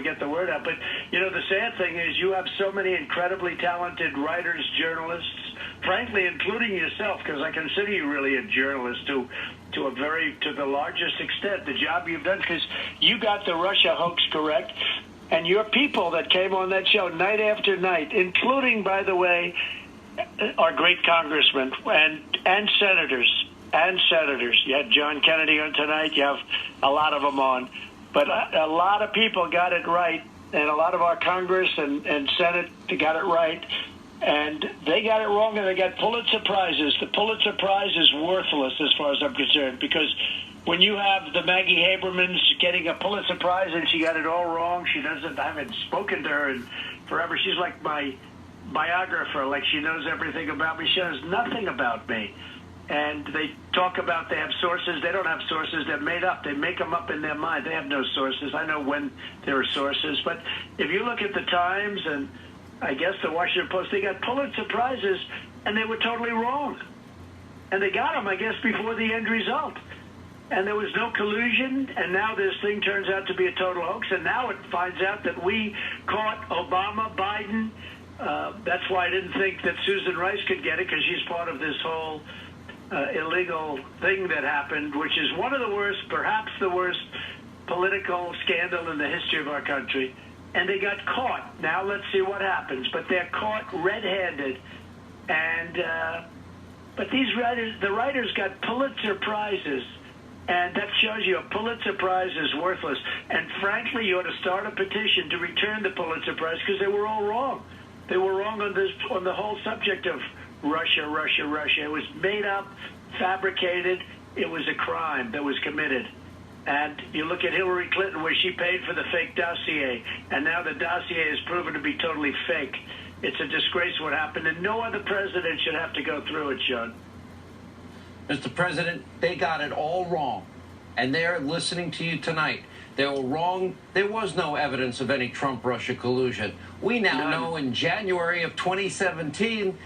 get the word out. But, the sad thing is you have so many incredibly talented writers, journalists, frankly, including yourself, because I consider you really a journalist to the largest extent, the job you've done, because you got the Russia hoax correct. And your people that came on that show night after night, including, by the way, our great congressmen and senators. You had John Kennedy on tonight. You have a lot of them on. But a lot of people got it right, and a lot of our Congress and Senate got it right. And they got it wrong, and they got Pulitzer Prizes. The Pulitzer Prize is worthless as far as I'm concerned, because when you have the Maggie Habermans getting a Pulitzer Prize and she got it all wrong, I haven't spoken to her in forever. She's like my biographer, like she knows everything about me. She knows nothing about me. And they talk about they have sources. They don't have sources. They're made up. They make them up in their mind. They have no sources. I know when there are sources. But if you look at the Times and I guess the Washington Post, they got Pulitzer Prizes, and they were totally wrong. And they got them, I guess, before the end result. And there was no collusion, and now this thing turns out to be a total hoax, and now it finds out that we caught Obama, Biden. That's why I didn't think that Susan Rice could get it, because she's part of this whole illegal thing that happened, which is one of the worst, perhaps the worst political scandal in the history of our country. And they got caught. Now let's see what happens. But they're caught red-handed. And but these writers got Pulitzer Prizes. And that shows you a Pulitzer Prize is worthless. And frankly, you ought to start a petition to return the Pulitzer Prize, because they were all wrong. They were wrong on the whole subject of Russia. It was made up, fabricated. It was a crime that was committed. And you look at Hillary Clinton, where she paid for the fake dossier, and now the dossier is proven to be totally fake. It's a disgrace what happened, and no other president should have to go through it, Sean. Mr. President, they got it all wrong, and they're listening to you tonight. They were wrong. There was no evidence of any Trump-Russia collusion. We now know in January of 2017